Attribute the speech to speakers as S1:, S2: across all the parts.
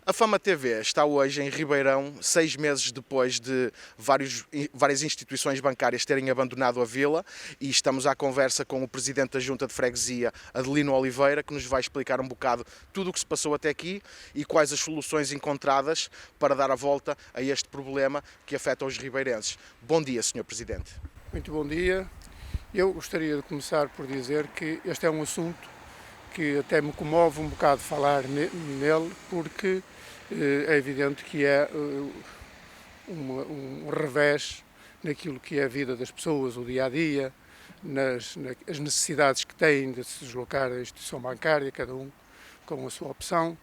S1: A Fama TV está hoje em Ribeirão, 6 meses depois de várias instituições bancárias terem abandonado a vila, e estamos à conversa com o Presidente da Junta de Freguesia, Adelino Oliveira, que nos vai explicar um bocado tudo o que se passou até aqui e quais as soluções encontradas para dar a volta a este problema que afeta os ribeirenses. Bom dia, Sr. Presidente.
S2: Muito bom dia. Eu gostaria de começar por dizer que este é um assunto que até me comove um bocado falar nele, porque é evidente que é um revés naquilo que é a vida das pessoas, o dia-a-dia, as necessidades que têm de se deslocar à instituição bancária, cada um com a sua opção.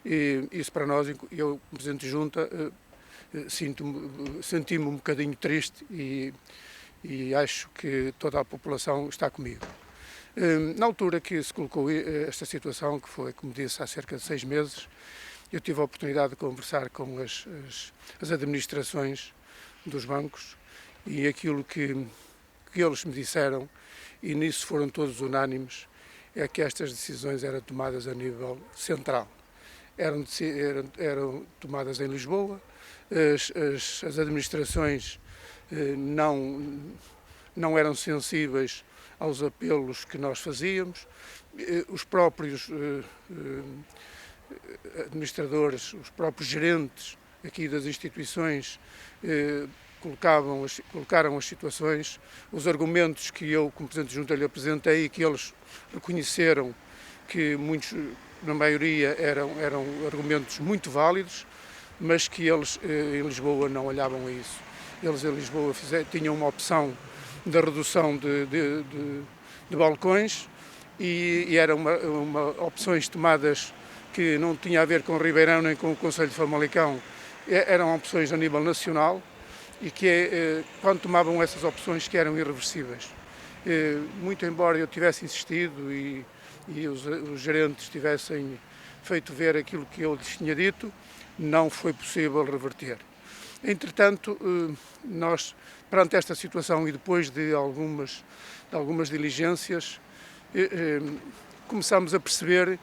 S2: E isso para nós, eu, Presidente de Junta, senti-me um bocadinho triste e acho que toda a população está comigo. Na altura que se colocou esta situação, que foi, como disse, há cerca de 6 meses, eu tive a oportunidade de conversar com as administrações dos bancos e aquilo que eles me disseram, e nisso foram todos unânimes, é que estas decisões eram tomadas a nível central. Eram tomadas em Lisboa, as administrações não eram sensíveis aos apelos que nós fazíamos, os próprios administradores, os próprios gerentes aqui das instituições colocaram as situações, os argumentos que eu, como Presidente de Junta, lhe apresentei e que eles reconheceram que muitos, na maioria, eram argumentos muito válidos, mas que eles em Lisboa não olhavam a isso. Eles em Lisboa tinham uma opção da redução de balcões e eram opções tomadas que não tinha a ver com Ribeirão nem com o Concelho de Famalicão, eram opções a nível nacional e que quando tomavam essas opções que eram irreversíveis. Muito embora eu tivesse insistido e os gerentes tivessem feito ver aquilo que eu lhes tinha dito, não foi possível reverter. Entretanto, nós, perante esta situação e depois de algumas diligências, começámos a perceber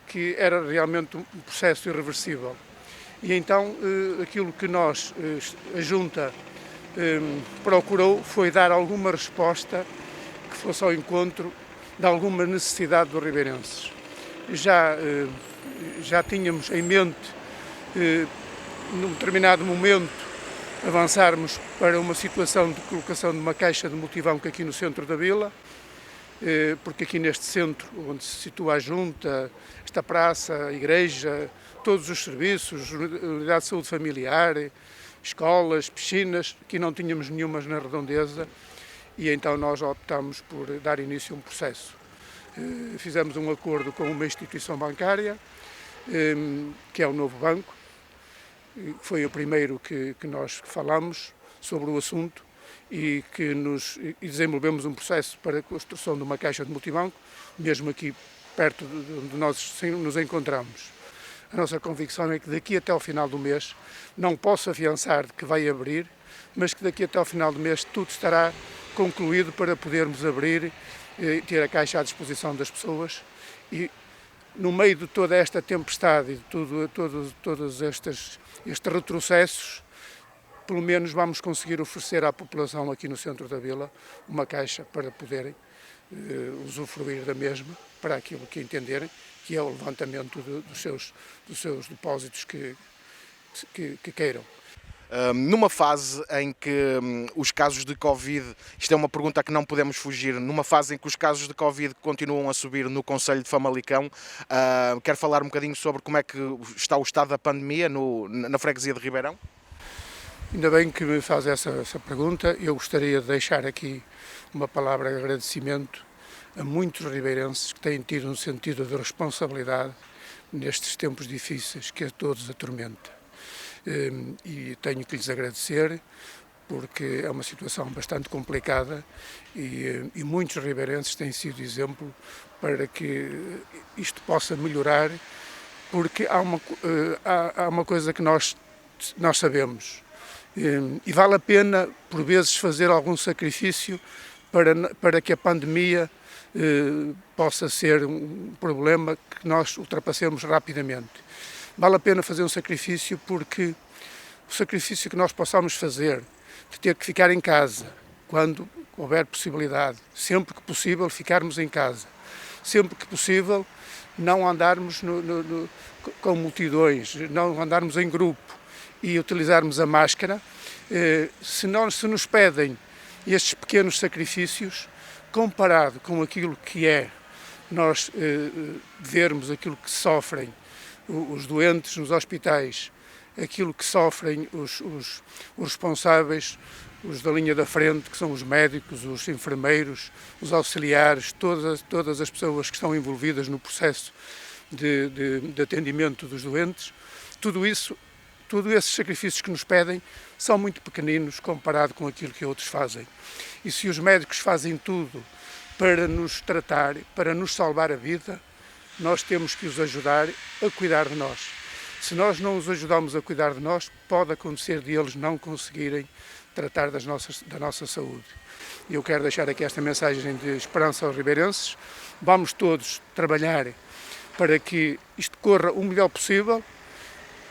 S2: que era realmente um processo irreversível. E então, aquilo que a Junta, procurou foi dar alguma resposta que fosse ao encontro de alguma necessidade dos ribeirenses. Já tínhamos em mente, num determinado momento, avançarmos para uma situação de colocação de uma caixa de multibanco aqui no centro da vila, porque aqui neste centro, onde se situa a Junta, esta praça, a igreja, todos os serviços, unidade de saúde familiar, escolas, piscinas, aqui não tínhamos nenhumas na redondeza, e então nós optámos por dar início a um processo. Fizemos um acordo com uma instituição bancária, que é o Novo Banco. Foi o primeiro que nós falamos sobre o assunto e desenvolvemos um processo para a construção de uma caixa de multibanco, mesmo aqui perto de onde nós nos encontramos. A nossa convicção é que daqui até ao final do mês, não posso afiançar de que vai abrir, mas que daqui até ao final do mês tudo estará concluído para podermos abrir e ter a caixa à disposição das pessoas. E no meio de toda esta tempestade e de todos estes retrocessos, pelo menos vamos conseguir oferecer à população aqui no centro da vila uma caixa para poderem usufruir da mesma, para aquilo que entenderem, que é o levantamento dos seus depósitos que queiram.
S1: Numa fase em que os casos de Covid, isto é uma pergunta que não podemos fugir, numa fase em que os casos de Covid continuam a subir no Concelho de Famalicão, quero falar um bocadinho sobre como é que está o estado da pandemia na freguesia de Ribeirão?
S2: Ainda bem que me faz essa pergunta. Eu gostaria de deixar aqui uma palavra de agradecimento a muitos ribeirenses que têm tido um sentido de responsabilidade nestes tempos difíceis que a todos atormenta. E tenho que lhes agradecer porque é uma situação bastante complicada e muitos ribeirenses têm sido exemplo para que isto possa melhorar, porque há uma coisa que nós sabemos e vale a pena por vezes fazer algum sacrifício para que a pandemia possa ser um problema que nós ultrapassemos rapidamente. vale a pena fazer um sacrifício, porque o sacrifício que nós possamos fazer de ter que ficar em casa, quando houver possibilidade, sempre que possível ficarmos em casa, sempre que possível não andarmos com multidões, não andarmos em grupo e utilizarmos a máscara, se nos pedem estes pequenos sacrifícios, comparado com aquilo que é nós vermos aquilo que sofrem os doentes nos hospitais, aquilo que sofrem os responsáveis, os da linha da frente, que são os médicos, os enfermeiros, os auxiliares, todas as pessoas que estão envolvidas no processo de atendimento dos doentes, todos esses sacrifícios que nos pedem são muito pequeninos comparado com aquilo que outros fazem. E se os médicos fazem tudo para nos tratar, para nos salvar a vida, nós temos que os ajudar a cuidar de nós. Se nós não os ajudamos a cuidar de nós, pode acontecer de eles não conseguirem tratar da nossa saúde. E eu quero deixar aqui esta mensagem de esperança aos ribeirenses. Vamos todos trabalhar para que isto corra o melhor possível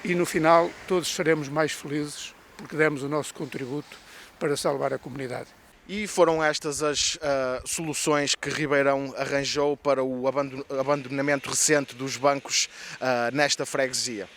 S2: e no final todos seremos mais felizes porque demos o nosso contributo para salvar a comunidade.
S1: E foram estas as soluções que Ribeirão arranjou para o abandonamento recente dos bancos nesta freguesia.